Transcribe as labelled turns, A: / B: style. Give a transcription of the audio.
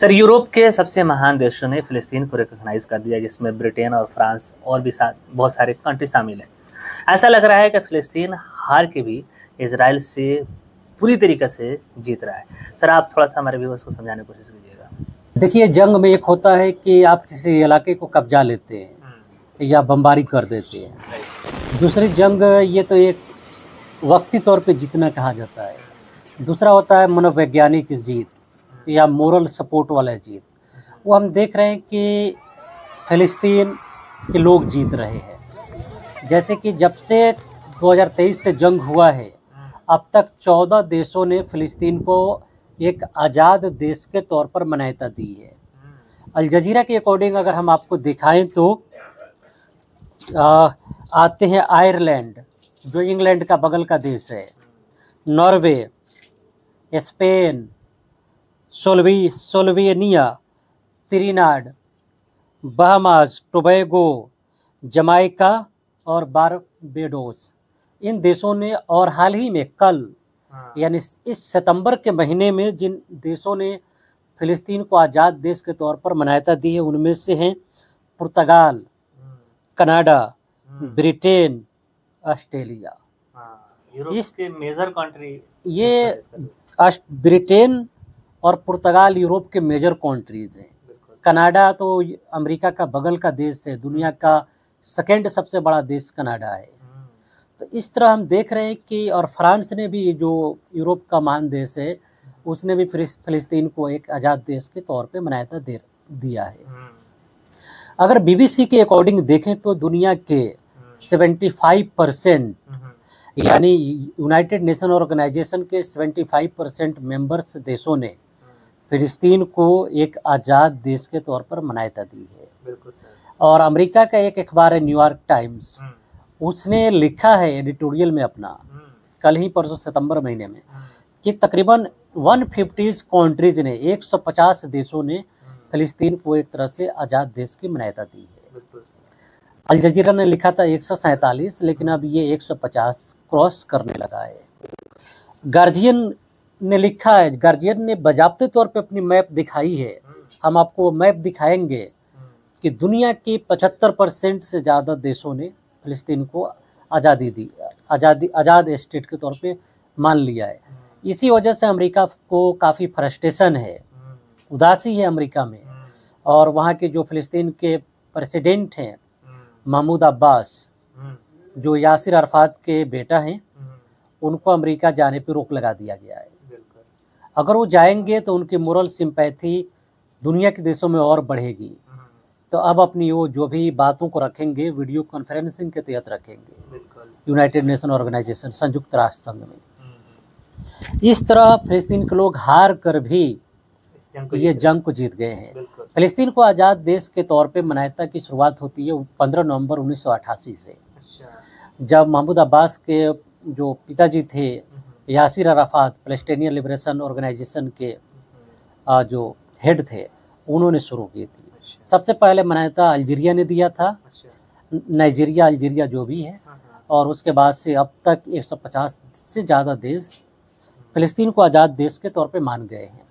A: Sir, Europe के सबसे महान देशों ने फ़िलिस्तीन को रिकॉग्नाइज़ कर दिया, जिसमें ब्रिटेन और फ्रांस और भी बहुत सारे कंट्री शामिल हैं। ऐसा लग रहा है कि फ़िलिस्तीन हार के भी इज़राइल से पूरी तरीके से जीत रहा है। सर, आप थोड़ा-सा हमारे व्यूअर्स को समझाने की कोशिश कीजिएगा।
B: देखिए, जंग में एक होता है कि आप किसी इलाके को कब्जा लेते हैं या बमबारी कर देते हैं। दूसरी जंग, ये तो एक वक्ती तौर पे जीतना कहा जाता है। दूसरा होता है मनोवैज्ञानिक जीत या मोरल सपोर्ट वाला जीत। वो हम देख रहे हैं कि फ़िलिस्तीन के लोग जीत रहे हैं। जैसे कि जब से 2023 से जंग हुआ है, अब तक 14 देशों ने फ़िलिस्तीन को एक आज़ाद देश के तौर पर मान्यता दी है। अल जज़ीरा के अकॉर्डिंग अगर हम आपको दिखाएं तो आते हैं आयरलैंड, जो इंग्लैंड का बगल का देश है, Norway, Spain, Slovenia, Trinidad, Bahamas, Tobago, Jamaica और बारबाडोस। इन देशों ने, और हाल ही में कल यानी इस सितंबर के महीने में जिन देशों ने फ़िलिस्तीन को आज़ाद देश के तौर पर मान्यता दी है, उनमें से हैं पुर्तगाल, कनाडा, ब्रिटेन, ऑस्ट्रेलिया।
A: यूरोप के मेजर कंट्री
B: ये ब्रिटेन और पुर्तगाल यूरोप के मेजर कंट्रीज़ हैं। कनाडा तो अमेरिका का बगल का देश है, दुनिया का सेकंड सबसे बड़ा देश कनाडा है। तो इस तरह हम देख रहे हैं कि, और फ्रांस ने भी, जो यूरोप का महान देश है, उसने भी फ़िलिस्तीन को एक आज़ाद देश के तौर पे मान्यता दिया है। अगर बीबीसी के अकॉर्डिंग देखें तो दुनिया के 75% यानी यूनाइटेड नेशन ऑर्गेनाइजेशन के 75% मेंबर्स देशों ने फ़िलिस्तीन को एक आज़ाद देश के तौर पर मान्यता दी है।
A: बिल्कुल सर।
B: और अमेरिका का एक अखबार है न्यूयॉर्क टाइम्स, उसने लिखा है एडिटोरियल में अपना, कल ही परसों सितंबर महीने में, कि तकरीबन 150 कंट्रीज ने, 150 देशों ने फ़िलिस्तीन को एक तरह से आज़ाद देश की मान्यता दी है। अल जज़ीरा ने लिखा था 147, लेकिन अब ये 150 क्रॉस करने लगा है। गार्जियन ने लिखा है, गार्जियन ने बाज़ाब्ते तौर पे अपनी मैप दिखाई है। हम आपको मैप दिखाएंगे कि दुनिया के 75% से ज़्यादा देशों ने फ़िलिस्तीन को आज़ादी दी, आज़ाद स्टेट के तौर पे मान लिया है। इसी वजह से अमेरिका को काफ़ी फ्रस्ट्रेशन है, उदासी है अमेरिका में। और वहाँ के जो फ़िलिस्तीन के प्रेसिडेंट हैं महमूद अब्बास, जो यासिर अराफात के बेटा हैं, उनको अमेरिका जाने पर रोक लगा दिया गया है। अगर वो जाएंगे तो उनकी मोरल सिंपैथी दुनिया के देशों में और बढ़ेगी। तो अब अपनी वो जो भी बातों को रखेंगे, वीडियो कॉन्फ्रेंसिंग के तहत रखेंगे यूनाइटेड नेशन ऑर्गेनाइजेशन, संयुक्त राष्ट्र संघ में। इस तरह फ़िलिस्तीन के लोग हार कर भी ये जंग को जीत गए हैं। फ़िलिस्तीन को आज़ाद देश के तौर पे मान्यता की शुरुआत होती है 15 नवंबर 1988 से, जब महमूद अब्बास के जो पिताजी थे Yasser Arafat, Palestinian liberation organization के जो हेड थे, उन्होंने शुरू की थी। सबसे पहले मान्यता अल्जीरिया ने दिया था, नाइजीरिया, अल्जीरिया जो भी है, और उसके बाद से अब तक 150 से ज़्यादा देश फ़िलिस्तीन को आज़ाद देश के तौर पे मान गए हैं।